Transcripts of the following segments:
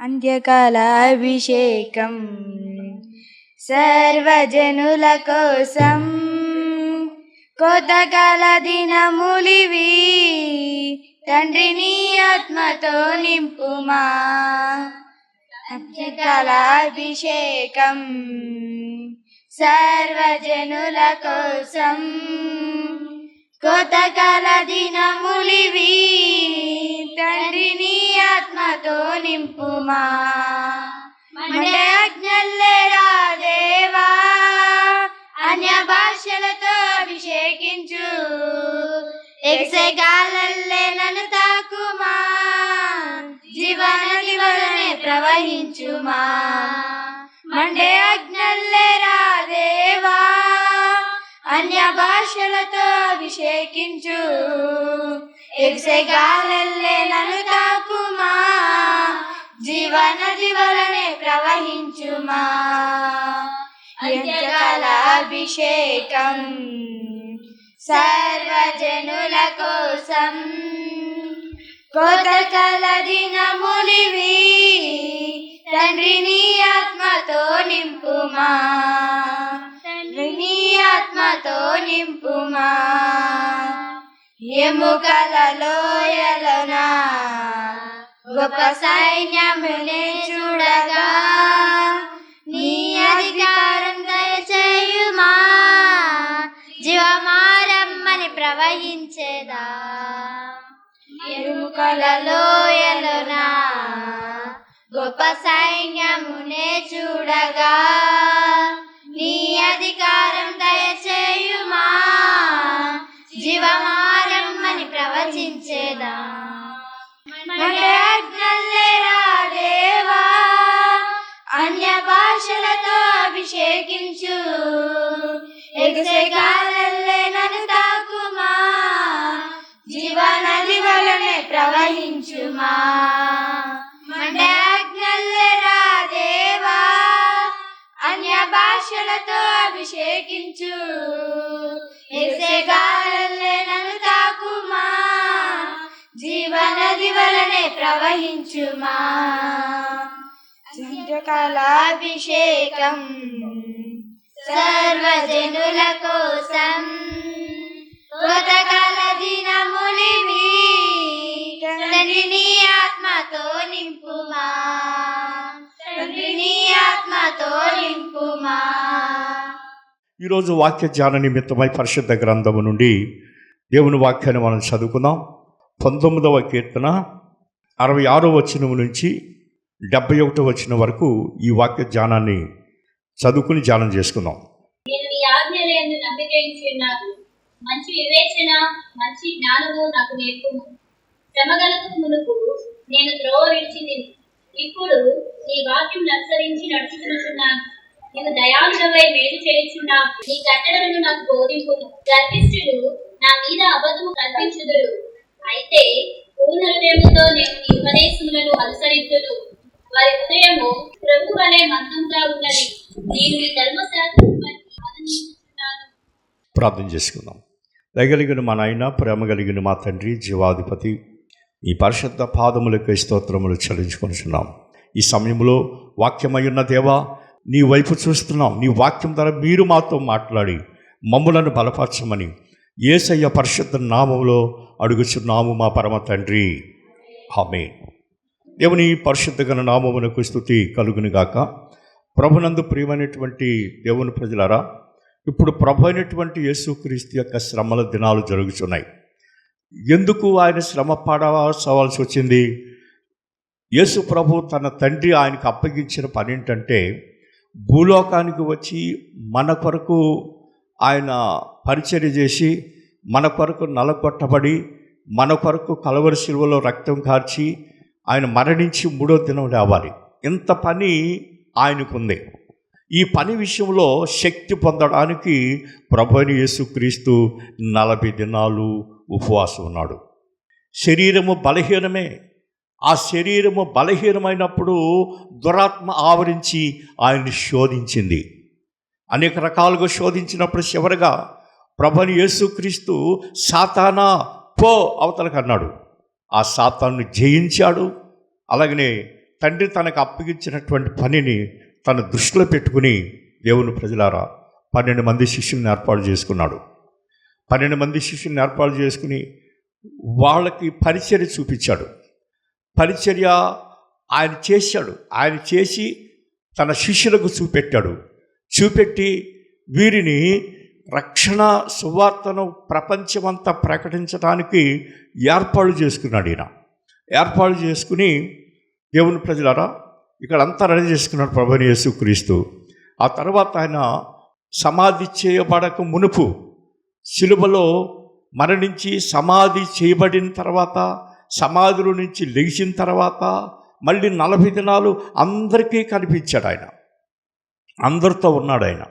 అంత్యకాలాభిషేకం సర్వజనుల కోసం కోతకాల దినములివి, తండ్రి నీ ఆత్మతో నింపుమా. అంత్యకాలాభిషేకం సర్వజనుల కోసం కోతకాల దినములివి, తండ్రి నీ ఆత్మతో నింపుమా. మండే ఆజ్ఞల్లేరా దేవా, అన్య భాషలతో అభిషేకించు, ఎక్సెగాలల్లే నన్ను తాకుమా, జీవనది వలనే ప్రవహించుమా. మండే ఆజ్ఞల్లేరా దేవా, అన్య భాషలతో అభిషేకించు, ఎక్సెగాలల్లే నన్ను తాకుమా, జీవనది వలనే ప్రవహించుమా. అంత్యకాలాభిషేకం సర్వజనుల కోసం కోతకాల దినములివి, తండ్రి నీ ఆత్మతో నింపుమా, తండ్రి నీ ఆత్మతో నింపుమా. ఎముకల లోయలోన గొప్ప సైన్యమునే చూడగా, నీ అధికారం దయచేయుమా, జీవమారమ్మని ప్రవహించేదా. ఎముకల లోయలోన గొప్ప సైన్యమునే చూడగా, నీ అధికారం దయచేయుమా, జీవమారమ్మని ప్రవచించేదా. మండలేరా దేవా, అన్య భాషలతో అభిషేకించు, ఎగసెగాలల్లే నన్ను తాకుమా, జీవనది వలనే ప్రవహించుమా. మండలేరా దేవా, అన్య భాషలతో అభిషేకించు, ఎగసెగాలల్లే నన్ను తాకుమా, జీవనది వలనే ప్రవహించుమా. అంత్యకాలాభిషేకం సర్వజనుల కోసం కోతకాల దినములివి, తండ్రి నీ ఆత్మతో నింపుమా, తండ్రి నీ ఆత్మతో నింపుమా. ఈరోజు వాక్య ధ్యాన నిమిత్తమై పరిశుద్ధ గ్రంథము నుండి దేవుని వాక్యాన్ని మనం చదువుకుందాం. 19వ కీర్తన 66వ వచనం నుంచి 71వ వచనం వరకు ఈ వాక్య ధ్యానాన్ని చదువుకుని ధ్యానం చేసుకుందాం. నేను నీ ఆజ్ఞలందు నమ్మిక ఉంచుచున్నాను, మంచి వివేచన మంచి జ్ఞానము నాకు నేర్పుము. శ్రమగలకు మునుపు నేను త్రోవ విడిచింది, ఇప్పుడు నీ వాక్యం అనుసరించి నడుచుకుంటున్నాను. నేను దయాళుడవై మేలు చేయుచున్నావు, నీ కట్టడలను నాకు బోధింపును. గర్విష్ఠులు నా మీద అబద్ధము కల్పించుదురు, అయితే పూర్ణ హృదయముతో నేను నీ ఉపదేశములను అనుసరించును. వారి హృదయము ప్రభు వలె మందంగా ఉన్నది, నేను నీ ధర్మశాస్త్రమును ఆనందించుచున్నాను. ప్రార్థన చేసుకుందాం. దయగలిగిన మా నాయన, ప్రేమ కలిగిన మా తండ్రి, జీవాధిపతి, ఈ పరిశుద్ధ పాదములకు స్తోత్రములు చెల్లించుకొనిచున్నాం. ఈ సమయంలో వాక్యమయ్యున్న దేవా, నీ వైపు చూస్తున్నాం. నీ వాక్యం ద్వారా మీరు మాతో మాట్లాడి మమ్ములను బలపరచమని యేసయ్య పరిశుద్ధ నామములో అడుగుచున్నాము మా పరమ తండ్రి, ఆమేన్. దేవుని పరిశుద్ధ గణ నామమునకు స్తుతి కలుగునుగాక. ప్రభునందు ప్రియమైనటువంటి దేవుని ప్రజలారా, ఇప్పుడు ప్రభు అయినటువంటి యేసుక్రీస్తు యొక్క శ్రమల దినాలు జరుగుతున్నాయి. ఎందుకు ఆయన శ్రమ పడవలసి వచ్చింది? యేసు ప్రభు తన తండ్రి ఆయనకు అప్పగించిన పని ఏంటంటే, భూలోకానికి వచ్చి మన కొరకు ఆయన పరిచర్య చేసి, మన కొరకు నలగొట్టబడి, మన కొరకు కలవరి శిలువలో రక్తం కార్చి ఆయన మరణించి 3వ దినం లేవాలి. ఇంత పని ఆయనకుంది. ఈ పని విషయంలో శక్తి పొందడానికి ప్రభువైన యేసుక్రీస్తు 40 దినాలు ఉపవాసం ఉన్నాడు. శరీరము బలహీనమే. ఆ శరీరము బలహీనమైనప్పుడు దురాత్మ ఆవరించి ఆయన్ని శోధించింది. అనేక రకాలుగా శోధించినప్పుడు చివరగా ప్రభువైన యేసుక్రీస్తు సాతానా పో అవతలకు అన్నాడు. ఆ సాతాను జయించాడు. అలాగనే తండ్రి తనకు అప్పగించినటువంటి పనిని తన దృష్టిలో పెట్టుకుని దేవుని ప్రజలారా 12 మంది శిష్యుల్ని ఏర్పాటు చేసుకున్నాడు. 12 మంది శిష్యుల్ని ఏర్పాటు చేసుకుని వాళ్ళకి పరిచర్య చూపించాడు. పరిచర్య ఆయన చేశాడు. ఆయన చేసి తన శిష్యులకు చూపెట్టాడు. చూపెట్టి వీరిని రక్షణ సువార్తను ప్రపంచమంతా ప్రకటించడానికి ఏర్పాటు చేసుకున్నాడు. ఈయన ఏర్పాటు చేసుకుని దేవుని ప్రజలారా ఇక్కడ అంతా రెడీ చేసుకున్నాడు ప్రభువైన యేసుక్రీస్తు. ఆ తర్వాత ఆయన సమాధి చేయబడక మునుపు శిలువలో మరణించి సమాధి చేయబడిన తర్వాత, సమాధిలో నుంచి లెగిసిన తర్వాత మళ్ళీ 40 దినాలు అందరికీ కనిపించాడు. ఆయన అందరితో ఉన్నాడు. ఆయన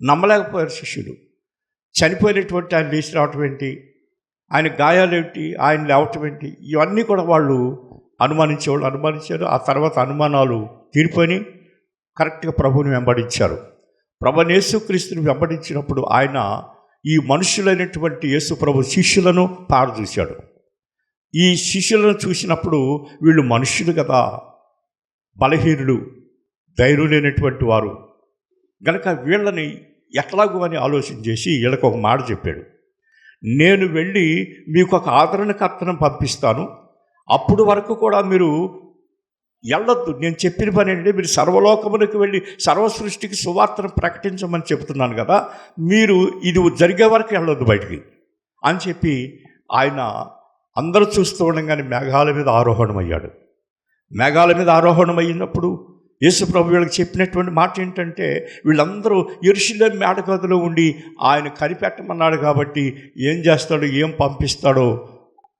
నమ్మలేకపోయారు శిష్యులు. చనిపోయినటువంటి ఆయన లేచి రావటం ఏంటి, ఆయన గాయాలేంటి, ఆయన లేవటం ఏంటి, ఇవన్నీ కూడా వాళ్ళు అనుమానించారు. ఆ తర్వాత అనుమానాలు తీరిపోయి కరెక్ట్గా ప్రభువుని వెంబడించారు. ప్రభువైన యేసుక్రీస్తుని వెంబడించినప్పుడు ఆయన ఈ మనుషులైనటువంటి యేసు ప్రభు శిష్యులను తాడు చూశాడు. ఈ శిష్యులను చూసినప్పుడు వీళ్ళు మనుష్యులు కదా, బలహీనులు, ధైర్యం లేనటువంటి వారు గనక వీళ్ళని ఎట్లాగూ అని ఆలోచన చేసి వీళ్ళకి ఒక మాట చెప్పాడు. నేను వెళ్ళి మీకు ఒక ఆదరణకర్తను పంపిస్తాను, అప్పుడు వరకు కూడా మీరు వెళ్ళొద్దు. నేను చెప్పిన పని ఏంటంటే మీరు సర్వలోకములకు వెళ్ళి సర్వ సృష్టికి సువార్తను ప్రకటించమని చెప్తున్నాను కదా, మీరు ఇది జరిగే వరకు వెళ్ళొద్దు బయటికి అని చెప్పి ఆయన అందరూ చూస్తూ ఉండగానే మేఘాల మీద ఆరోహణమయ్యాడు. మేఘాల మీద ఆరోహణమైనప్పుడు యేసు ప్రభు వీళ్ళకి చెప్పినటువంటి మాట ఏంటంటే, వీళ్ళందరూ యెరూషలేము మేడగదిలో ఉండి ఆయన కనిపెట్టమన్నాడు కాబట్టి ఏం చేస్తాడో ఏం పంపిస్తాడో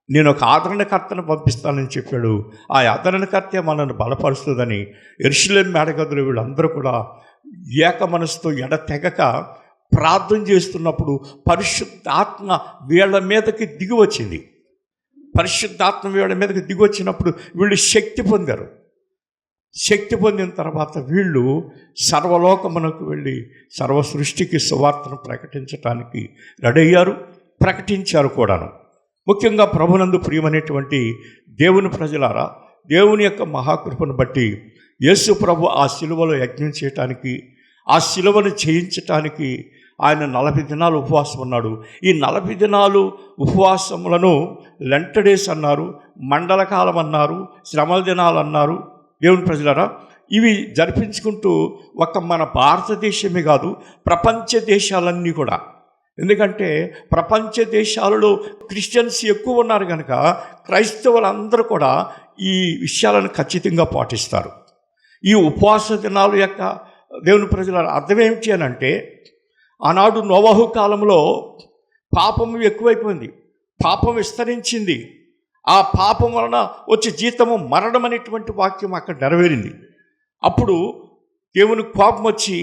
నేను ఒక ఆదరణకర్తను పంపిస్తానని చెప్పాడు. ఆ ఆదరణకర్తే మనల్ని బలపరుస్తుందని యెరూషలేము మేడగదిలో వీళ్ళందరూ కూడా ఏక మనసుతో ఎడతెగక ప్రార్థన చేస్తున్నప్పుడు పరిశుద్ధాత్మ వీళ్ళ మీదకి దిగి వచ్చింది. పరిశుద్ధాత్మ వీళ్ళ మీదకి దిగి వచ్చినప్పుడు వీళ్ళు శక్తి పొందారు. శక్తి పొందిన తర్వాత వీళ్ళు సర్వలోకమునకు వెళ్ళి సర్వ సృష్టికి సువార్తను ప్రకటించడానికి రెడీ అయ్యారు, ప్రకటించారు కూడాను. ముఖ్యంగా ప్రభునందు ప్రియమైనటువంటి దేవుని ప్రజలారా, దేవుని యొక్క మహాకృపను బట్టి యేసు ప్రభు ఆ శిలువలో యజ్ఞం చేయటానికి, ఆ శిలువను చేయించటానికి ఆయన 40 దినాలు ఉపవాసం ఉన్నాడు. ఈ 40 దినాలు ఉపవాసములను లెంట్ డేస్ అన్నారు, మండలకాలం అన్నారు, శ్రమల దినాలు అన్నారు. దేవుని ప్రజలారా, ఇవి జరిపించుకుంటూ ఒక మన భారతదేశమే కాదు ప్రపంచ దేశాలన్నీ కూడా, ఎందుకంటే ప్రపంచ దేశాలలో క్రిస్టియన్స్ ఎక్కువ ఉన్నారు కనుక క్రైస్తవులందరూ కూడా ఈ విషయాలను ఖచ్చితంగా పాటిస్తారు. ఈ ఉపవాస దినాల యొక్క దేవుని ప్రజల అర్థం ఏమిటి అని అంటే, ఆనాడు నోవహు కాలంలో పాపం ఎక్కువైపోయింది, పాపం విస్తరించింది. ఆ పాపం వలన వచ్చే జీతము మరణం అనేటువంటి వాక్యం అక్కడ నెరవేరింది. అప్పుడు దేవుని కోపం వచ్చి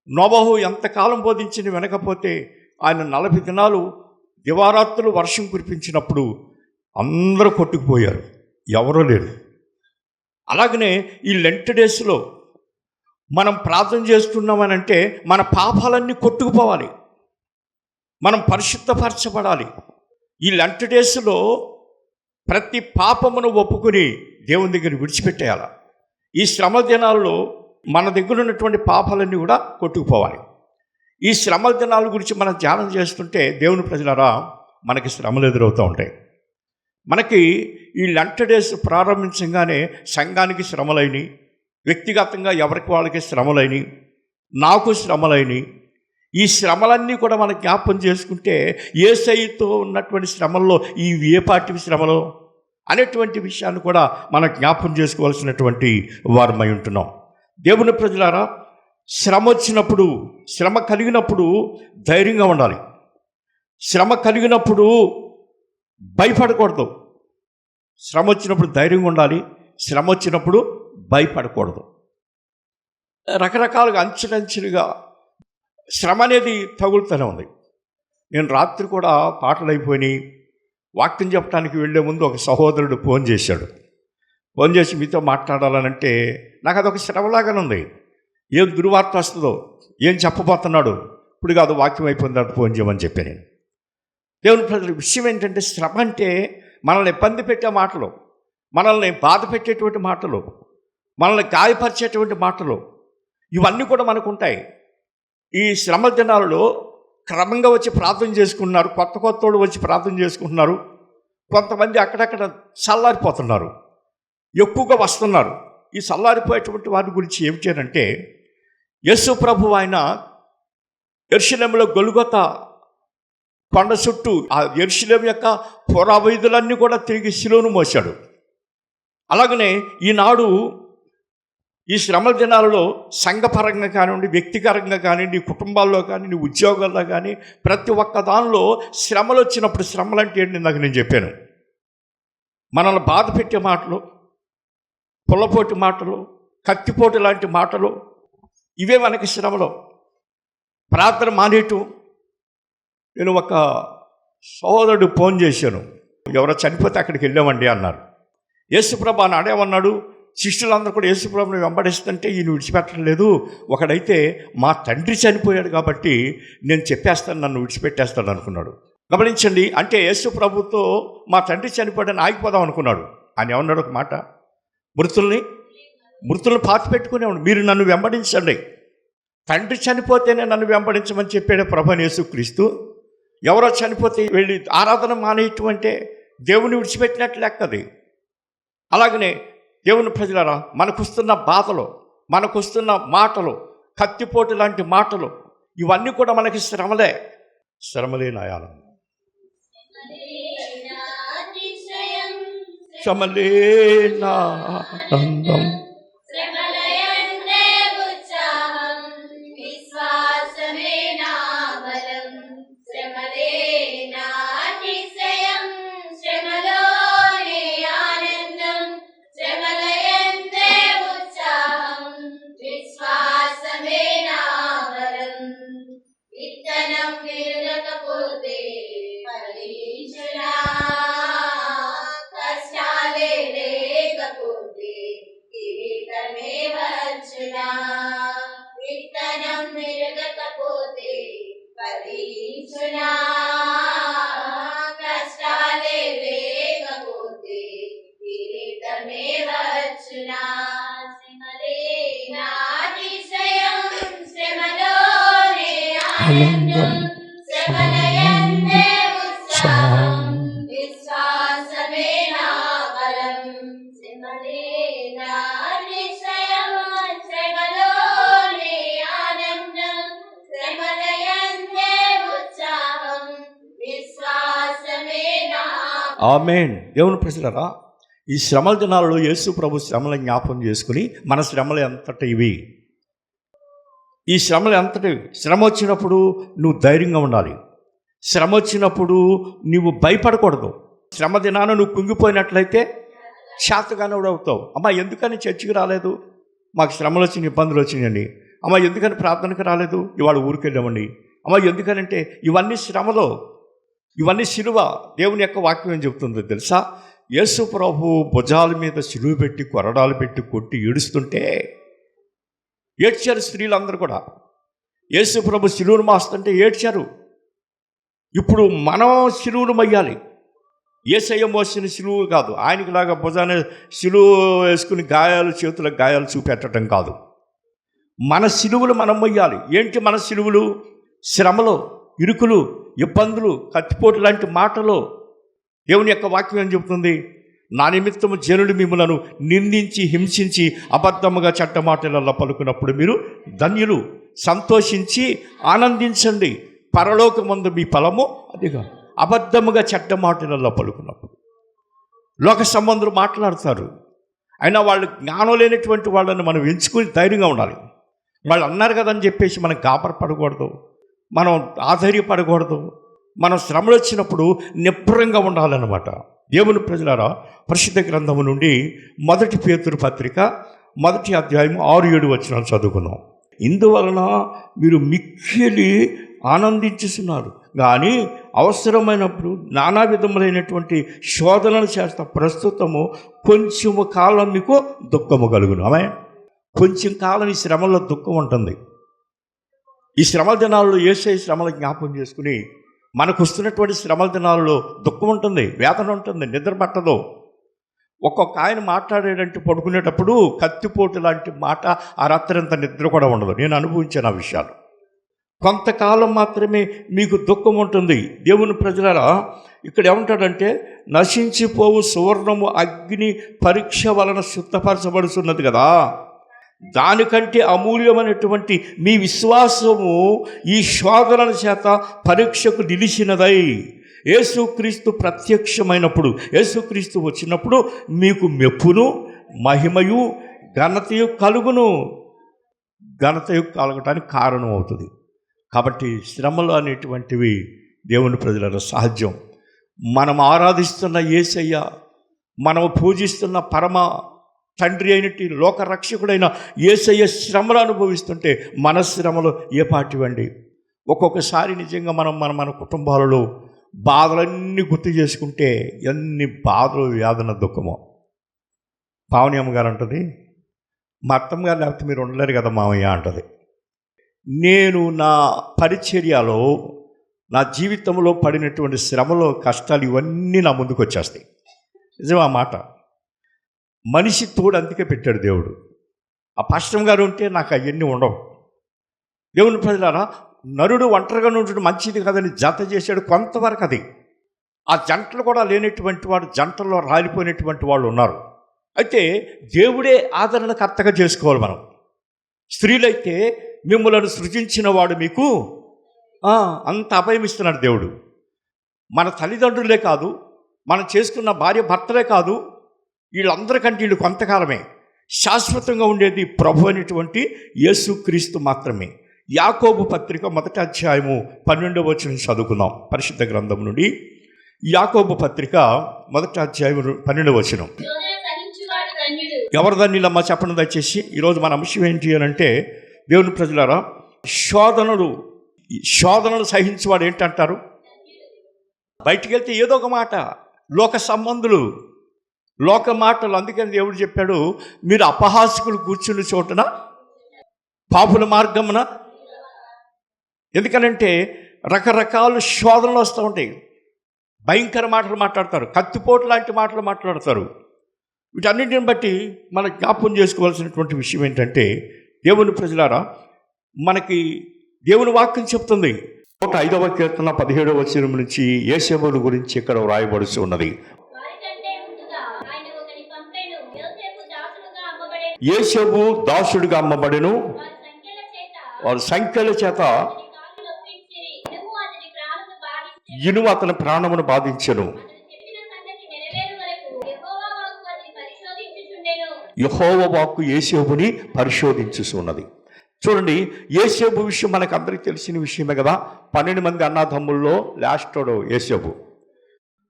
నోవహు ఎంతకాలం బోధించింది వినకపోతే ఆయన 40 దినాలు దివారాత్రులు వర్షం కురిపించినప్పుడు అందరూ కొట్టుకుపోయారు, ఎవరూ లేరు. అలాగనే ఈ లెంట్ డేస్లో మనం ప్రార్థన చేస్తున్నామనంటే మన పాపాలన్నీ కొట్టుకుపోవాలి, మనం పరిశుద్ధపరచబడాలి. ఈ లెంట్ డేస్లో ప్రతి పాపమును ఒప్పుకొని దేవుని దగ్గర విడిచిపెట్టేయాలి. ఈ శ్రమ దినాల్లో మన దగ్గర ఉన్నటువంటి పాపాలన్నీ కూడా కొట్టుకుపోవాలి. ఈ శ్రమల దినాల గురించి మనం ధ్యానం చేస్తుంటే దేవుని ప్రజలారా, మనకి శ్రమలు ఎదురవుతూ ఉంటాయి. మనకి ఈ లెంట్ డేస్ ప్రారంభించగానే సంఘానికి శ్రమలైనవి, వ్యక్తిగతంగా ఎవరికి వాళ్ళకి శ్రమలైనవి, నాకు శ్రమలైనవి. ఈ శ్రమలన్నీ కూడా మనం జ్ఞాపకం చేసుకుంటే యేసయ్యతో ఉన్నటువంటి శ్రమల్లో ఈ ఏ పార్టీ శ్రమలో అనేటువంటి విషయాన్ని కూడా మనం జ్ఞాపకం చేసుకోవాల్సినటువంటి వారమై ఉంటున్నాం. దేవుని ప్రజలారా, శ్రమ వచ్చినప్పుడు, శ్రమ కలిగినప్పుడు ధైర్యంగా ఉండాలి. శ్రమ కలిగినప్పుడు భయపడకూడదు. శ్రమ వచ్చినప్పుడు ధైర్యంగా ఉండాలి, శ్రమ వచ్చినప్పుడు భయపడకూడదు. రకరకాలుగా అంచెలంచెలుగా శ్రమ అనేది తగులుతూనే ఉంది. నేను రాత్రి కూడా పాటలు అయిపోయినాయి, వాక్యం చెప్పడానికి వెళ్ళే ముందు ఒక సహోదరుడు ఫోన్ చేశాడు. ఫోన్ చేసి మీతో మాట్లాడాలనంటే నాకు అదొక శ్రమలాగానే ఉంది. ఏం దుర్వార్త వస్తుందో, ఏం చెప్పబోతున్నాడు, ఇప్పుడు కాదు వాక్యం అయిపోయింది ఫోన్ చేయమని చెప్పాను నేను. దేవుని ప్రజల విషయం ఏంటంటే, శ్రమ అంటే మనల్ని ఇబ్బంది పెట్టే మాటలు, మనల్ని బాధ పెట్టేటువంటి మాటలు, మనల్ని గాయపరిచేటువంటి మాటలు, ఇవన్నీ కూడా మనకు ఉంటాయి. ఈ శ్రమ దినాలలో క్రమంగా వచ్చి ప్రార్థన చేసుకుంటున్నారు, కొత్త కొత్తోడు వచ్చి ప్రార్థన చేసుకుంటున్నారు. కొంతమంది అక్కడక్కడ చల్లారిపోతున్నారు, ఎక్కువగా వస్తున్నారు. ఈ చల్లారిపోయేటువంటి వారి గురించి ఏమిటంటే, యేసు ప్రభు ఆయన యెరూషలేములో గొల్గొతా కొండ చుట్టూ ఆ యెరూషలేము యొక్క పురావీధులన్నీ కూడా తిరిగి శిలువను మోశాడు. అలాగనే ఈనాడు ఈ శ్రమల దినాలలో సంఘపరంగా కానివ్వండి, వ్యక్తిగతంగా కానివ్వండి, కుటుంబాల్లో కానీ, నీ ఉద్యోగాల్లో కానీ, ప్రతి ఒక్క దానిలో శ్రమలు వచ్చినప్పుడు, శ్రమలు అంటే ఏంటి నాకు నేను చెప్పాను. మనల్ని బాధ పెట్టే మాటలు, పుల్లపోటు మాటలు, కత్తిపోటు లాంటి మాటలు, ఇవే మనకి శ్రమలు. ప్రార్థన మానేయటం. నేను ఒక సోదరుడు ఫోన్ చేశాను, ఎవరో చనిపోతే అక్కడికి వెళ్ళామండి అన్నారు. యేసుప్రభు నాడేమన్నాడు, శిష్యులందరూ కూడా యేసుప్రభుని వెంబడిస్తుంటే ఈయన విడిచిపెట్టలేదు. ఒకడైతే మా తండ్రి చనిపోయాడు కాబట్టి నేను చెప్పేస్తాను, నన్ను విడిచిపెట్టేస్తాడు అనుకున్నాడు. గమనించండి, అంటే యేసుప్రభుతో మా తండ్రి చనిపోయాడని ఆగిపోదాం అనుకున్నాడు. ఆయన ఏమన్నాడు ఒక మాట, మృతులను పాతి పెట్టుకునేవాడు, మీరు నన్ను వెంబడించండి. తండ్రి చనిపోతేనే నన్ను వెంబడించమని చెప్పాడు ప్రభువైన యేసుక్రీస్తు. ఎవరో చనిపోతే వెళ్ళి ఆరాధన మానేయటం అంటే దేవుని విడిచిపెట్టినట్లు లెక్కది. అలాగనే దేవుని ప్రజలారా, మనకొస్తున్న బాధలు, మనకొస్తున్న మాటలు, కత్తిపోటు లాంటి మాటలు, ఇవన్నీ కూడా మనకి శ్రమలే. శ్రమలే నాయాలం, శ్రమలే నా ఆనందం. ఆమేన్. దేవుని ప్రజలారా, ఈ శ్రమల దినాలలో యేసు ప్రభు శ్రమలను జ్ఞాపకం చేసుకుని, మన శ్రమలు ఎంతటి ఇవి, ఈ శ్రమలు ఎంతటి. శ్రమ వచ్చినప్పుడు నువ్వు ధైర్యంగా ఉండాలి. శ్రమ వచ్చినప్పుడు నువ్వు భయపడకూడదు. శ్రమ దినాన నువ్వు కుంగిపోయినట్లయితే శాతగానోడు అవుతావు. అమ్మ ఎందుకని చర్చికి రాలేదు, మాకు శ్రమలు వచ్చినాయి, ఇబ్బందులు వచ్చినాయండి. అమ్మ ఎందుకని ప్రార్థనకు రాలేదు, ఇవాళ ఊరికి వెళ్ళామండి. అమ్మ ఎందుకనంటే ఇవన్నీ శ్రమలో, ఇవన్నీ శిలువ. దేవుని యొక్క వాక్యం ఏం చెబుతుందో తెలుసా? యేసు ప్రభు భుజాల మీద శిలువ పెట్టి, కొరడాలు పెట్టి కొట్టి ఏడుస్తుంటే ఏడ్చారు స్త్రీలందరూ కూడా. యేసు ప్రభు శిలువను మాస్తుంటే ఏడ్చారు. ఇప్పుడు మనం శిలువను మయ్యాలి. యేసయ్య మోసిన శిలువు కాదు, ఆయనకిలాగా భుజాన్ని శిలువ వేసుకుని గాయాలు, చేతులకు గాయాలు చూపెట్టడం కాదు. మన శిలువులు మనం మొయ్యాలి. ఏంటి మన శిలువులు? శ్రమలు, ఇరుకులు, ఇబ్బందులు, కత్తిపోటు లాంటి మాటలు. దేవుని యొక్క వాక్యం ఏం చెబుతుంది? నా నిమిత్తము జనులు మిమ్మలను నిందించి, హింసించి, అబద్ధముగా చట్టమాటలలో పలుకున్నప్పుడు మీరు ధన్యులు, సంతోషించి ఆనందించండి, పరలోకమందు మీ ఫలము అదిగా. అబద్ధముగా చట్టమాటలలో పలుకున్నప్పుడు లోక సంబంధులు మాట్లాడతారు. అయినా వాళ్ళు జ్ఞానం లేనటువంటి వాళ్ళని మనం ఎంచుకుని ధైర్యంగా ఉండాలి. వాళ్ళు అన్నారు కదని చెప్పేసి మనం గాబరపడకూడదు, మనం ఆధైర్యపడకూడదు. మనం శ్రమలు వచ్చినప్పుడు నిబ్బరంగా ఉండాలన్నమాట. దేవుని ప్రజలారా, పరిశుద్ధ గ్రంథము నుండి 1 పేతురు పత్రిక 1వ అధ్యాయం 6-7 వచనాలు చదువుకుందాం. ఇందువలన మీరు మిక్కిలి ఆనందించుతున్నారు, కానీ అవసరమైనప్పుడు నానా విధములైనటువంటి శోధనలు చేస్తా ప్రస్తుతము కొంచెము కాలం మీకు దుఃఖము కలుగును. ఆమె కొంచెం కాలం ఈ శ్రమల్లో దుఃఖం ఉంటుంది. ఈ శ్రమల దినాల్లో యేసయ్య శ్రమలు జ్ఞాపకం చేసుకుని, మనకు వస్తున్నటువంటి శ్రమల దినాలలో దుఃఖం ఉంటుంది, వేదన ఉంటుంది, నిద్ర పట్టదు. ఒక్కొక్క ఆయన మాట్లాడేటంటే పడుకునేటప్పుడు కత్తిపోటు లాంటి మాట ఆ రాత్రంతా నిద్ర కూడా ఉండదు. నేను అనుభవించాను ఆ విషయాలు. కొంతకాలం మాత్రమే మీకు దుఃఖం ఉంటుంది. దేవుని ప్రజలారా, ఇక్కడ ఏమంటాడంటే నశించిపోవు సువర్ణము అగ్ని పరీక్ష వలన శుద్ధపరచబడుతున్నది కదా, దానికంటే అమూల్యమైనటువంటి మీ విశ్వాసము ఈ శోధనల చేత పరీక్షకు నిలిచినదై యేసుక్రీస్తు ప్రత్యక్షమైనప్పుడు, యేసుక్రీస్తు వచ్చినప్పుడు మీకు మెప్పును మహిమయు ఘనతయు కలుగును. ఘనతయు కలగటానికి కారణం అవుతుంది. కాబట్టి శ్రమలు అనేటువంటివి దేవుని ప్రజల సహజం. మనం ఆరాధిస్తున్న యేసయ్య, మనం పూజిస్తున్న పరమ తండ్రి అయినట్టు లోకరక్షకుడైన యేసయ్య శ్రమలు అనుభవిస్తుంటే మన శ్రమలు ఏ పాటివండి? ఒక్కొక్కసారి నిజంగా మన కుటుంబాలలో బాధలన్నీ గుర్తు చేసుకుంటే ఎన్ని బాధలు, వేదన, దుఃఖమో. పావని అమ్మగారు అంటుంది, మా అత్తమ్మ గారు లేకపోతే మీరు ఉండలేరు కదా మామయ్య అంటది. నేను నా పరిచర్యలో, నా జీవితంలో పడినటువంటి శ్రమలు, కష్టాలు ఇవన్నీ నా ముందుకు వచ్చేస్తాయి. నిజం ఆ మాట. మనిషి తోడు అందుకే పెట్టాడు దేవుడు. ఆ పాస్టర్ గారు ఉంటే నాకు అవన్నీ ఉండవు. దేవుని ప్రజలారా, నరుడు ఒంటరిగా ఉండడం మంచిది కదని జత చేశాడు కొంతవరకు. అది ఆ జంటలు కూడా లేనటువంటి వాడు, జంటల్లో రాలిపోయినటువంటి వాళ్ళు ఉన్నారు. అయితే దేవుడే ఆదరణకర్తగా చేసుకోవాలి మనం. స్త్రీలైతే మిమ్మల్ని సృజించిన వాడు మీకు అంత అభయం ఇస్తున్నాడు దేవుడు. మన తల్లిదండ్రులే కాదు, మనం చేసుకున్న భార్య భర్తలే కాదు, వీళ్ళందరికంటే వీళ్ళు కొంతకాలమే. శాశ్వతంగా ఉండేది ప్రభు అనేటువంటి యేసుక్రీస్తు మాత్రమే. యాకోబు పత్రిక 1వ అధ్యాయము 12వ వచనం చదువుకుందాం. పరిశుద్ధ గ్రంథం నుండి యాకోబు పత్రిక 1వ అధ్యాయం 12వ వచనం. ఎవరు దాన్ని ఇలా చెప్పండి దయచేసి. ఈరోజు మన అంశం ఏంటి అని అంటే, దేవుని ప్రజలారా, శోధనలు సహించేవాడు ఏంటంటారు? బయటికి వెళ్తే ఏదో ఒక మాట, లోక సంబంధులు, లోక మాటలు. అందుకని దేవుడు చెప్పాడు, మీరు అపహాసకులు కూర్చుని చోటున పాపుల మార్గమున. ఎందుకనంటే రకరకాల శోధనలు వస్తూ ఉంటాయి. భయంకర మాటలు మాట్లాడతారు, కత్తిపోటు లాంటి మాటలు మాట్లాడతారు. వీటన్నింటిని బట్టి మనం జ్ఞాపకం చేసుకోవాల్సినటువంటి విషయం ఏంటంటే, దేవుని ప్రజలారా, మనకి దేవుని వాక్యం చెప్తుంది. 105వ కీర్తన 17వ వచనం నుంచి యేసేబును గురించి ఇక్కడ వ్రాయబడుతూ ఉన్నది. యేసేబు దాసుడిగా అమ్మబడెను, వారి సంఖ్యల చేత ఇనుము అతని ప్రాణమును బాధించెను. యెహోవా వాక్కు యేసేబుని పరిశోధించుచున్నది. చూడండి, యేసేబు విషయం మనకు అందరికీ తెలిసిన విషయమే కదా. 12 మంది అన్నదమ్ముల్లో లాస్టోడు యేసేబు.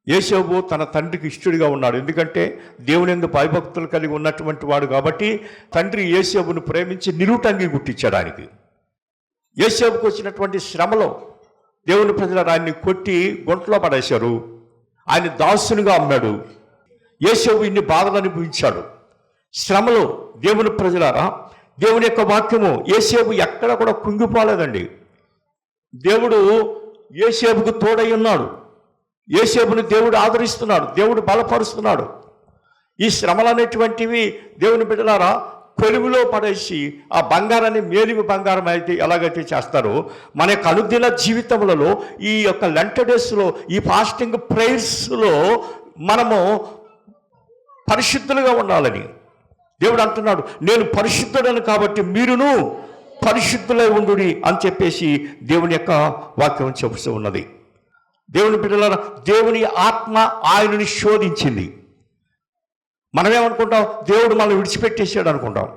యేసేబు తన తండ్రికి ఇష్టడిగా ఉన్నాడు. ఎందుకంటే దేవుని యందు భయభక్తులు కలిగి ఉన్నటువంటి వాడు కాబట్టి తండ్రి యేసేబును ప్రేమించి నిలువుటంగి గుట్టించాడు ఆయనకి. యేసేబుకు వచ్చినటువంటి శ్రమలో దేవుని ప్రజలు ఆయన్ని కొట్టి గుంటలో పడేశారు. ఆయన దాసునిగా అమ్మాడు. యేసేబు ఇన్ని బాధలు అనుభవించాడు. శ్రమలో దేవుని ప్రజలారా, దేవుని యొక్క వాక్యము యేసేబు ఎక్కడ కూడా కుంగిపోలేదండి. దేవుడు యేసేబుకు తోడై ఉన్నాడు. యేసేబుని దేవుడు ఆదరిస్తున్నాడు, దేవుడు బలపరుస్తున్నాడు. ఈ శ్రమలు అనేటువంటివి దేవుని బిడ్డలారా కొలువులో పడేసి ఆ బంగారాన్ని మేలిమి బంగారం అయితే ఎలాగైతే చేస్తారో, మన యొక్క అనుదిన జీవితములలో ఈ యొక్క లెంట్ డేస్లో, ఈ ఫాస్టింగ్ ప్రేయర్స్లో మనము పరిశుద్ధులుగా ఉండాలని దేవుడు అంటున్నాడు. నేను పరిశుద్ధుడను కాబట్టి మీరును పరిశుద్ధులై ఉండుడి అని చెప్పేసి దేవుని యొక్క వాక్యం చెబుతూ ఉన్నది. దేవుని బిడ్డలారా, దేవుని ఆత్మ ఆయనని శోధించింది. మనమేమనుకుంటాం, దేవుడు మనల్ని విడిచిపెట్టేసాడు అనుకుంటాం.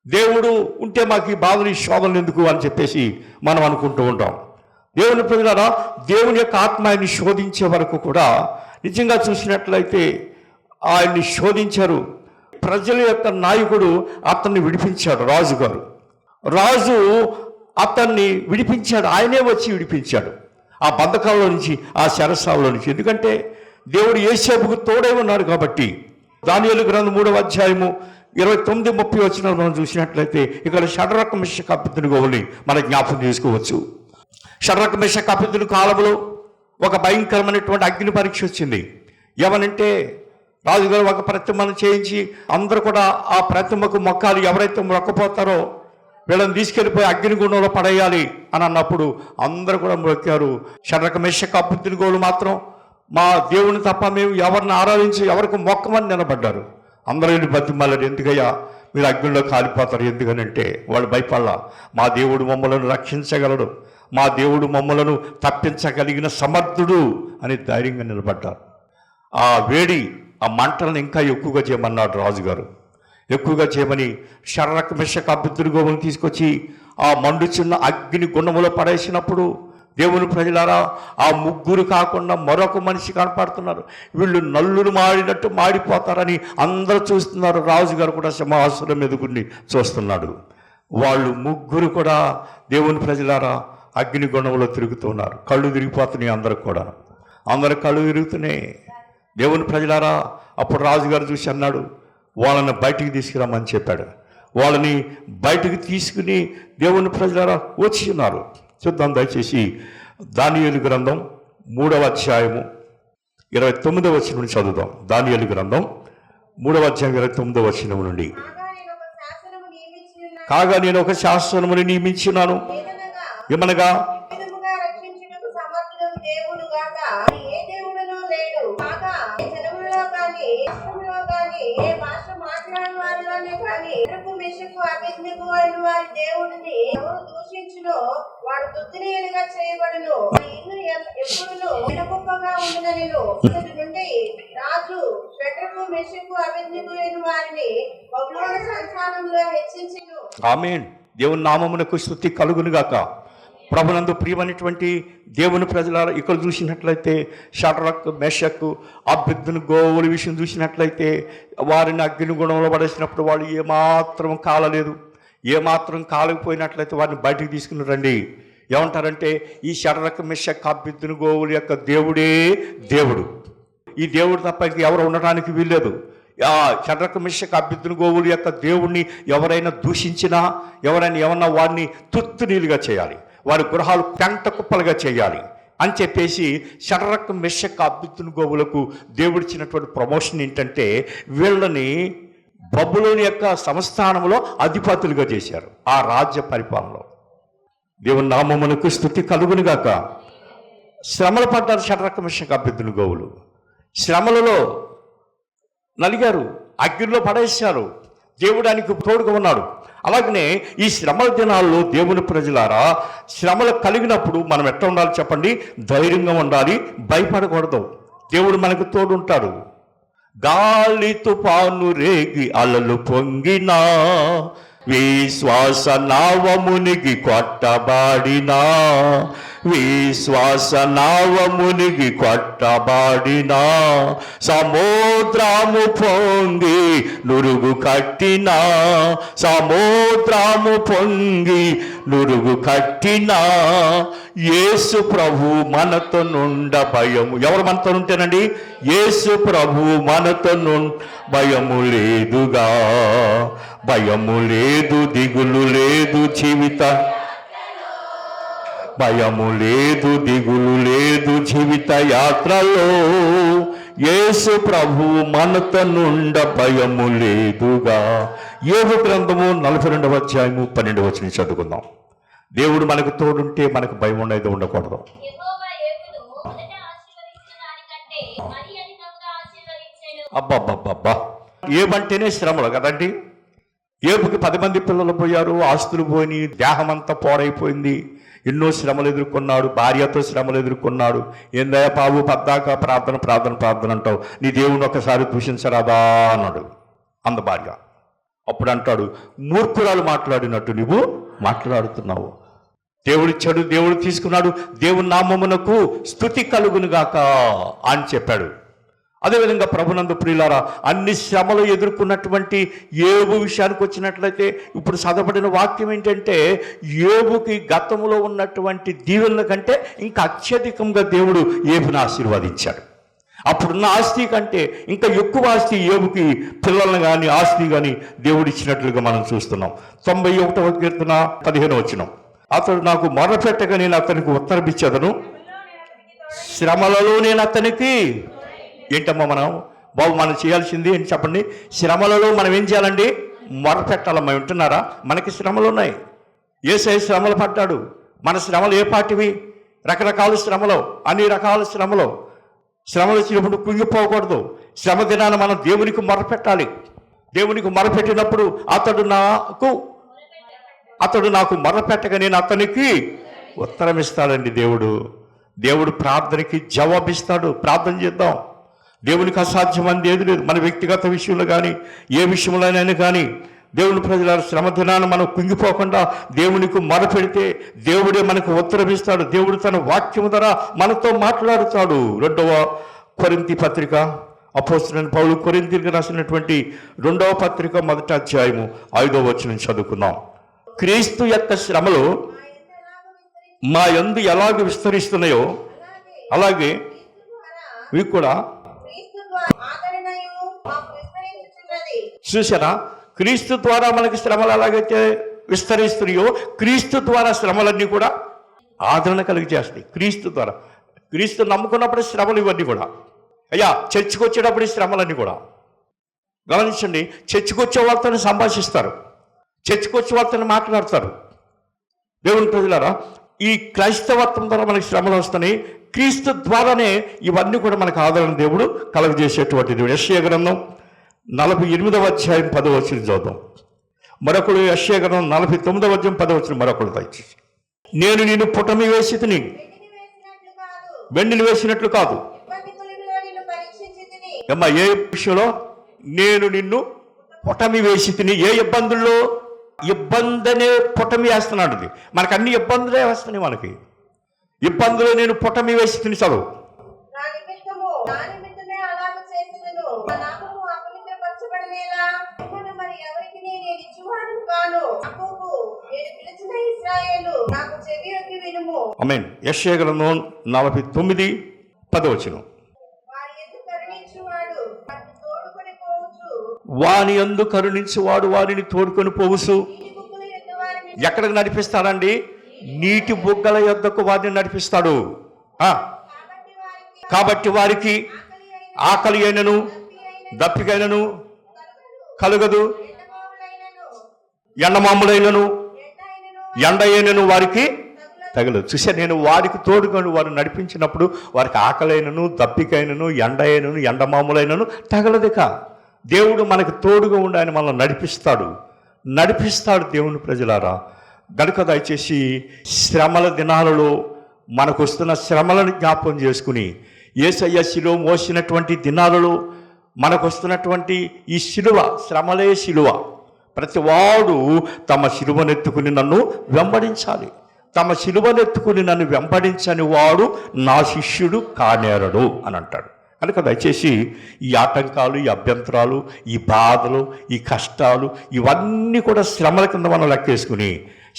దేవుడు ఉంటే మాకు ఈ బాధలు, ఈ శోధనలు ఎందుకు అని చెప్పేసి మనం అనుకుంటూ ఉంటాం. దేవుని ప్రజలారా, దేవుని యొక్క ఆత్మ ఆయన్ని శోధించే వరకు కూడా నిజంగా చూసినట్లయితే ఆయన్ని శోధించారు. ప్రజల యొక్క నాయకుడు అతన్ని విడిపించాడు. రాజు అతన్ని విడిపించాడు. ఆయనే వచ్చి విడిపించాడు ఆ బంధకాల్లో నుంచి, ఆ చెరసాలలో నుంచి. ఎందుకంటే దేవుడు యేసేబుకు తోడై ఉన్నాడు కాబట్టి. దానియేలు గ్రంథం 3వ అధ్యాయము 29-30 వచనాలు మనం చూసినట్లయితే ఇక్కడ షడ్రక్ మెషక్ అబేద్నెగోని మన జ్ఞాపకం చేసుకోవచ్చు. షడ్రక్ మెషక్ అబేద్నెగో కాలంలో ఒక భయంకరమైనటువంటి అగ్ని పరీక్ష వచ్చింది. ఏమనంటే రాజుగారు ఒక ప్రతిమను చేయించి అందరూ కూడా ఆ ప్రతిమకు మొక్కాలి. ఎవరైతే మొక్కపోతారో వీళ్ళని తీసుకెళ్ళిపోయి అగ్నిగుండంలో పడేయాలి అని అన్నప్పుడు అందరూ కూడా మొక్కారు. షడ్రక మేషక అబేద్నెగోలు మాత్రం మా దేవుని తప్ప మేము ఎవరిని ఆరాధించి ఎవరికి మొక్కమని నిలబడ్డారు. అందరూ వెళ్ళి బతిమాలారు, ఎందుకయ్యా మీరు అగ్నిలో కాలిపోతారు, ఎందుకనంటే వాళ్ళు భయపడలా. మా దేవుడు మమ్మలను రక్షించగలడు, మా దేవుడు మమ్మలను తప్పించగలిగిన సమర్థుడు అని ధైర్యంగా నిలబడ్డారు. ఆ వేడి, ఆ మంటలను ఇంకా ఎక్కువగా చేయమన్నాడు రాజుగారు. ఎక్కువగా చేయమని షడ్రక మేషక అబేద్నెగోలను తీసుకొచ్చి ఆ మండుచున్న అగ్ని గుండములో పడేసినప్పుడు దేవుని ప్రజలారా, ఆ ముగ్గురు కాకుండా మరొక మనిషి కనపడుతున్నారు. వీళ్ళు నల్లులు మాడినట్టు మాడిపోతారని అందరూ చూస్తున్నారు. రాజుగారు కూడా సింహాసనం ఎదుగుని చూస్తున్నాడు. వాళ్ళు ముగ్గురు కూడా దేవుని ప్రజలారా అగ్ని గుండంలో తిరుగుతున్నారు. కళ్ళు తిరిగిపోతున్నాయి అందరూ కూడా. అందరు కళ్ళు తిరుగుతున్నాయి. దేవుని ప్రజలారా, అప్పుడు రాజుగారు చూసి అన్నాడు, వాళ్ళని బయటికి తీసుకురామని చెప్పాడు. వాళ్ళని బయటికి తీసుకుని దేవుని ప్రజలారా వచ్చి ఉన్నారు. చూద్దాం దయచేసి దానియేలు గ్రంథం 3వ అధ్యాయము 29వ వచనం నుండి చదువుదాం. దానియేలు గ్రంథం 3వ అధ్యాయం 29వ వచనం నుండి. కాగా నేను ఒక శాసనముని నియమించున్నాను, ఏమనగా వాడు తుత్తినీయులుగా చేయబడును, ఎప్పుడును వినకుప్పగా ఉండుననిను. ఇతడి నుండి రాజు షడ్రకు మెషకు అబేద్నెగో అయిన వారిని బబులోను సంస్థానంలో హెచ్చించెను. ఆమేన్. దేవుని నామమునకు స్తుతి కలుగును గాక. ప్రభునందు ప్రియమైనటువంటి దేవుని ప్రజలారా, ఇక్కడ చూసినట్లయితే షడ్రక్ మేషక్ అబేద్నెగోల విషయం చూసినట్లయితే వారిని అగ్నిగుండంలో పడేసినప్పుడు వాళ్ళు ఏమాత్రం కాలలేదు. ఏమాత్రం కాలకపోయినట్లయితే వారిని బయటికి తీసుకుని రండి. ఏమంటారంటే ఈ షడ్రక్ మేషక్ అబేద్నెగోల యొక్క దేవుడే దేవుడు. ఈ దేవుడు తప్ప ఇంక ఎవరు ఉండటానికి వీల్లేదు. ఆ షడ్రక్ మేషక్ అబేద్నెగోల యొక్క దేవుణ్ణి ఎవరైనా దూషించినా, ఎవరైనా ఏమన్నా వారిని తుత్తునీలుగా చేయాలి, వారి గృహాలు పెంట కుప్పలుగా చేయాలి అని చెప్పేసి షడ్రక్ మేషక్ అబేద్నెగోలకు దేవుడిచ్చినటువంటి ప్రమోషన్ ఏంటంటే వీళ్ళని బబులోను యొక్క సంస్థానంలో అధిపతులుగా చేశారు. ఆ రాజ్య పరిపాలనలో దేవుని నామమునకు స్తుతి కలుగునుగాక. శ్రమలు పడ్డారు షడ్రక్ మేషక్ అబేద్నెగోలు. శ్రమలలో నలిగారు, అగ్నిలో పడేశారు. దేవుడానికి తోడుగా ఉన్నాడు. అలాగనే ఈ శ్రమల దినాల్లో దేవుని ప్రజలారా, శ్రమలు కలిగినప్పుడు మనం ఎట్లా ఉండాలి చెప్పండి? ధైర్యంగా ఉండాలి, భయపడకూడదు. దేవుడు మనకు తోడుంటాడు. గాలి తుఫాను రేగి అలలు పొంగినా, విశ్వాస నావ మునిగి కొట్టబాడినా, విశ్వాస నావ మునిగి కొట్టబాడినా, సముద్రము పొంగి నురుగు కట్టినా, సముద్రము పొంగి నురుగు కట్టినా, యేసు ప్రభు మనతో నుండ భయము. ఎవరు మనతో ఉంటేనండి? యేసు ప్రభు మనతో భయము లేదుగా, భయము లేదు, దిగులు లేదు, జీవిత భయము లేదు, దిగులు లేదు, జీవిత యాత్రలో యేసు ప్రభు మనతో నుండ భయము లేదుగా. యోబు గ్రంథము 42వ అధ్యాయము 12వ వచనం చదువుకుందాం. దేవుడు మనకు తోడుంటే మనకు భయం ఉండేది ఉండకూడదు. యెహోవా యోబును మొదట ఆశీర్వదించిన దానికంటే మరి అధికంగా ఆశీర్వదించెను. అబ్బబ్బబ్బబ్బా, ఏమంటేనే శ్రమలు కదండి. ఏబుకి 10 మంది పిల్లలు పోయారు, ఆస్తులు పోయి, దేహమంతా పోరైపోయింది, ఎన్నో శ్రమలు ఎదుర్కొన్నాడు, భార్యతో శ్రమలు ఎదుర్కొన్నాడు. ఏందయ్యా బాబు పద్దాక ప్రార్థన ప్రార్థన ప్రార్థన అంటావు, నీ దేవుని ఒకసారి దూషించరాదా అన్నాడు అంద భార్య. అప్పుడు అంటాడు, మూర్ఖురాలు మాట్లాడినట్టు నువ్వు మాట్లాడుతున్నావు. దేవుడిచ్చాడు, దేవుడు తీసుకున్నాడు, దేవుని నామమునకు స్తుతి కలుగునుగాక అని చెప్పాడు. అదేవిధంగా ప్రభునందు ప్రియులారా, అన్ని శ్రమలు ఎదుర్కొన్నటువంటి యోబు విషయానికి వచ్చినట్లయితే ఇప్పుడు చదవబడిన వాక్యం ఏంటంటే, యోబుకి గతంలో ఉన్నటువంటి దీవెనల కంటే ఇంకా అత్యధికంగా దేవుడు యోబును ఆశీర్వదించాడు. అప్పుడున్న ఆస్తి కంటే ఇంకా ఎక్కువ ఆస్తి యోబుకి, పిల్లలను కానీ ఆస్తి కానీ దేవుడు ఇచ్చినట్లుగా మనం చూస్తున్నాం. 91వ కీర్తన 15వ వచనం. అతడు నాకు మొరపెట్టగా నేను అతనికి ఉత్తరమిచ్చేదను, శ్రమలలో నేను అతనికి. ఏంటమ్మా మనం బాబు మనం చేయాల్సింది ఏంటి చెప్పండి? శ్రమలలో మనం ఏం చేయాలండి? మొరపెట్టాలి. మనం వింటున్నారా? మనకి శ్రమలు ఉన్నాయి. యేసయ్య శ్రమలు పడ్డాడు. మన శ్రమలు ఏ పాటివి? రకరకాల శ్రమలు, అన్ని రకాల శ్రమలు. శ్రమలు వచ్చినప్పుడు కుంగిపోకూడదు. శ్రమ దినాన మనం దేవునికి మొరపెట్టాలి. దేవునికి మొరపెట్టినప్పుడు అతడు నాకు మొరపెట్టగా నేను అతనికి ఉత్తరం ఇస్తాడండి. దేవుడు ప్రార్థనకి జవాబిస్తాడు. ప్రార్థన చేద్దాం. దేవునికి అసాధ్యమైనది ఏది లేదు. మన వ్యక్తిగత విషయంలో కానీ ఏ విషయంలోనైనా కానీ దేవుని ప్రజల శ్రమ దినాన్ని మనం కుంగిపోకుండా దేవునికి మొరపెడితే దేవుడే మనకు ఉత్తరం ఇస్తాడు. దేవుడు తన వాక్యము ద్వారా మనతో మాట్లాడుతాడు. 2వ కొరింథీ పత్రిక, అపోస్తలుడైన పౌలు కొరింథీయులకు రాసినటువంటి 2వ పత్రిక 1వ అధ్యాయము 5వ వచనం చదువుకుందాం. క్రీస్తు యొక్క శ్రమలు మా యందు ఎలాగ విస్తరిస్తున్నాయో అలాగే ఇవి కూడా చూసారా? క్రీస్తు ద్వారా మనకి శ్రమలు ఎలాగైతే విస్తరిస్తున్నాయో క్రీస్తు ద్వారా శ్రమలన్నీ కూడా ఆదరణ కలిగి చేస్తాయి. క్రీస్తు ద్వారా, క్రీస్తు నమ్ముకున్నప్పుడు శ్రమలు ఇవన్నీ కూడా. అయ్యా చర్చికి వచ్చేటప్పుడు ఈ శ్రమలన్నీ కూడా గమనించండి. చర్చికి వచ్చే వాళ్ళతో సంభాషిస్తారు, చర్చికి వచ్చే వాళ్ళతో మాట్లాడతారు. దేవుని ప్రజలారా, ఈ క్రైస్తవత్వం ద్వారా మనకి శ్రమలు వస్తున్నాయి. క్రీస్తు ద్వారానే ఇవన్నీ కూడా మనకు ఆదరణ దేవుడు కలుగజేసేటువంటి దేవుడు. యెషయా గ్రంథం 48వ అధ్యాయం 10వ వచనం చదువుదాం. మరొకడు యెషయా గ్రంథం 49వ అధ్యాయం 10వ వచనం మరొకడు దయచేసి. నేను నిన్ను పుటమి వేసి తిని వెండిని వేసినట్లు కాదు. అమ్మా ఏ విషయంలో? నేను నిన్ను పుటమి వేసి తిని. ఏ ఇబ్బందుల్లో? ఇబ్బందనే పుటమి వేస్తున్నాడు. మనకు అన్ని ఇబ్బందులే వేస్తున్నాయి. మనకి ఇబ్బందులు నేను పుటమి వేసి తిని చదువు. ఆమేన్. యెషయా గ్రంథం 49:10 వచనం. వాని యందు కరుణించువాడు వారిని తోడుకొని పోవుసు. ఎక్కడికి నడిపిస్తాడండి? నీటి బుగ్గల యొద్దకు వారిని నడిపిస్తాడు. కాబట్టి వారికి ఆకలి అయినను దప్పికైనను కలుగదు, ఎండమాములైనను ఎండ అయినను వారికి తగలదు. చూసా, నేను వారికి తోడుకొని వారు నడిపించినప్పుడు వారికి ఆకలైనను దప్పికైనను ఎండ అయినను ఎండమాములైనను తగలదిక. దేవుడు మనకు తోడుగా ఉండి ఆయన మనల్ని నడిపిస్తాడు. దేవుని ప్రజలారా, గనుక దయచేసి శ్రమల దినాలలో మనకు వస్తున్న శ్రమలను జ్ఞాపకం చేసుకుని యేసయ్య శిలువ మోసినటువంటి దినాలలో మనకు వస్తున్నటువంటి ఈ శిలువ, శ్రమలే శిలువ. ప్రతివాడు తమ శిలువనెత్తుకుని నన్ను వెంబడించాలి. తమ శిలువనెత్తుకుని నన్ను వెంబడించని వాడు నా శిష్యుడు కానేరడు అని అంటాడు. కనుక దయచేసి ఈ ఆటంకాలు, ఈ అభ్యంతరాలు, ఈ బాధలు, ఈ కష్టాలు ఇవన్నీ కూడా శ్రమల కింద మనం లెక్కేసుకుని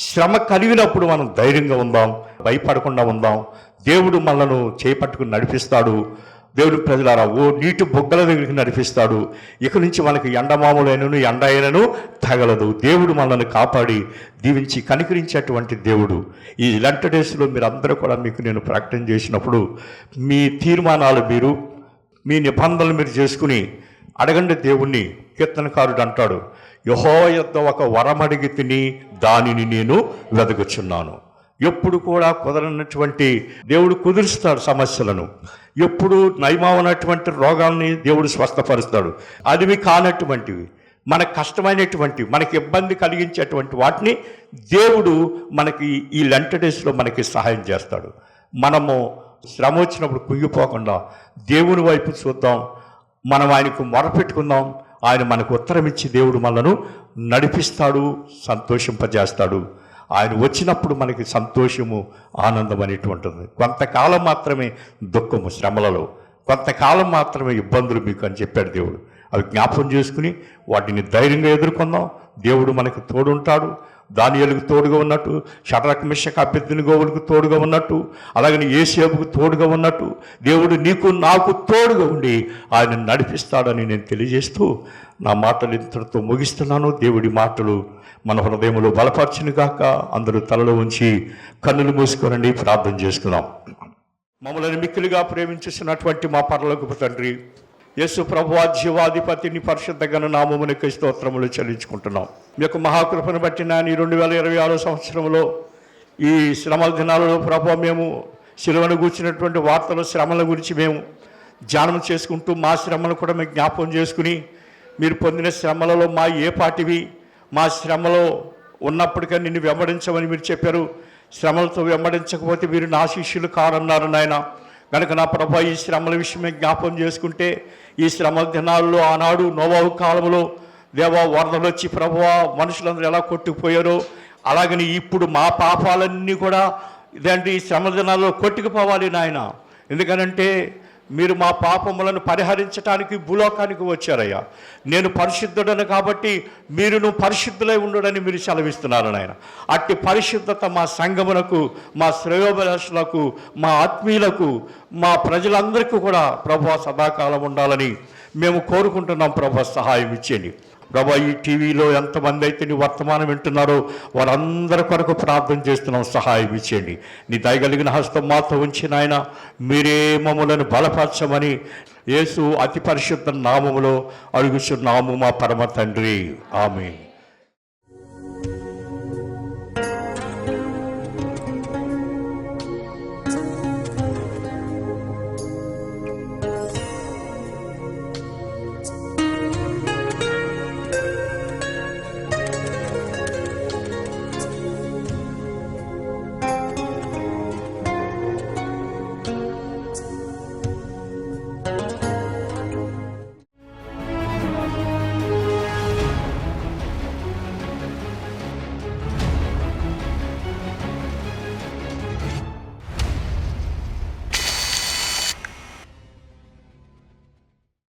శ్రమ కలిగినప్పుడు మనం ధైర్యంగా ఉందాం, భయపడకుండా ఉందాం. దేవుడు మనలను చేపట్టుకుని నడిపిస్తాడు. దేవుని ప్రజలారా, ఓ నీటి బొగ్గల దగ్గరికి నడిపిస్తాడు. ఇక నుంచి మనకి ఎండమాములైనను ఎండ అయినను తగలదు. దేవుడు మనల్ని కాపాడి దీవించి కనికరించేటువంటి దేవుడు. ఈ లెంట్ డేస్లో మీరు అందరూ కూడా మీకు నేను ప్రకటన చేసినప్పుడు మీ తీర్మానాలు మీ నిబంధనలు మీరు చేసుకుని అడగండి దేవుణ్ణి. కీర్తనకారుడు అంటాడు, యెహోవా యొద్ద ఒక వరం అడిగి తిని దానిని నేను వెదకుచున్నాను. ఎప్పుడు కూడా కుదరనటువంటి దేవుడు కుదురుస్తాడు సమస్యలను. ఎప్పుడు నయమవనటువంటి రోగాల్ని దేవుడు స్వస్థపరుస్తాడు. అదివి కానటువంటివి, మనకు కష్టమైనటువంటివి, మనకి ఇబ్బంది కలిగించేటువంటి వాటిని దేవుడు మనకి ఈ లెంట్ డేస్లో మనకి సహాయం చేస్తాడు. మనము శ్రమ వచ్చినప్పుడు కుంగిపోకుండా దేవుని వైపు చూద్దాం, మనం ఆయనకు మొరపెట్టుకుందాం. ఆయన మనకు ఉత్తరం ఇచ్చి దేవుడు మనను నడిపిస్తాడు, సంతోషింపజేస్తాడు. ఆయన వచ్చినప్పుడు మనకి సంతోషము, ఆనందం అనేటువంటిది. కొంతకాలం మాత్రమే దుఃఖము శ్రమలలో, కొంతకాలం మాత్రమే ఇబ్బందులు మీకు అని చెప్పాడు దేవుడు. అవి జ్ఞాపకం చేసుకుని వాటిని ధైర్యంగా ఎదుర్కొందాం. దేవుడు మనకు తోడుంటాడు. దానియేలుకు తోడుగా ఉన్నట్టు, షడ్రక్ మిషక్ అబేద్నెగోవులకు తోడుగా ఉన్నట్టు, అలాగని యోసేపుకు తోడుగా ఉన్నట్టు దేవుడు నీకు నాకు తోడుగా ఉండి ఆయన నడిపిస్తాడని నేను తెలియజేస్తూ నా మాటలు ఇంతటితో ముగిస్తున్నాను. దేవుడి మాటలు మన హృదయంలో బలపరచును గాక. అందరూ తలలో ఉంచి కన్నులు మూసుకోనండి, ప్రార్థన చేసుకుందాం. మమ్మల్ని మిక్కిలిగా ప్రేమించేసినటువంటి మా పరలోకపు తండ్రి, యేసు ప్రభువా జీవాధిపతిని పరిశుద్ధ ఘన నామమునకు స్తోత్రములు చెల్లించుకుంటున్నాం. మీ యొక్క మహాకృపను బట్టి నాని 2026 సంవత్సరంలో ఈ శ్రమల దినాలలో ప్రభువా మేము శిలువను కూర్చున్నటువంటి వార్తలు శ్రమల గురించి మేము ధ్యానం చేసుకుంటూ మా శ్రమను కూడా మేము జ్ఞాపకం చేసుకుని మీరు పొందిన శ్రమలలో మా ఏ పాటివి మా శ్రమలో ఉన్నప్పటికీ నిన్ను వెంబడించమని మీరు చెప్పారు. శ్రమలతో వెంబడించకపోతే మీరు నా శిష్యులు కారన్నారు నాయన. కనుక నా ప్రభా ఈ శ్రమల విషయమే జ్ఞాపకం చేసుకుంటే ఈ శ్రమల దినాల్లో ఆనాడు నోవాహు కాలంలో దేవా వరదలు వచ్చి ప్రభువా మనుషులందరూ ఎలా కొట్టుకుపోయారో అలాగని ఇప్పుడు మా పాపాలన్నీ కూడా ఇదేంటి ఈ శ్రమల దినాల్లో కొట్టుకుపోవాలి నాయన. ఎందుకనంటే మీరు మా పాపములను పరిహరించడానికి భూలోకానికి వచ్చారయ్యా. నేను పరిశుద్ధుడను కాబట్టి మీరును పరిశుద్ధులై ఉండడని మీరు సెలవిస్తున్నారు నాయన. అట్టి పరిశుద్ధత మా సంఘమునకు, మా శ్రేయోభిలాషులకు, మా ఆత్మీయులకు, మా ప్రజలందరికీ కూడా ప్రభువా సదాకాలం ఉండాలని మేము కోరుకుంటున్నాం. ప్రభువా సహాయం ఇచ్చేయండి. ప్రభా ఈ టీవీలో ఎంతమంది అయితే నీ వర్తమానం వింటున్నారో వారందరి కొరకు ప్రార్థన చేస్తున్నాం. సహాయం ఇచ్చేయండి. నీ దయగలిగిన హస్తం మాతో ఉంచి నాయన మీరే మమ్ములను బలపరచమని యేసు అతి పరిశుద్ధ నామములో అడుగుచున్నాము మా పరమ తండ్రి. ఆమేన్.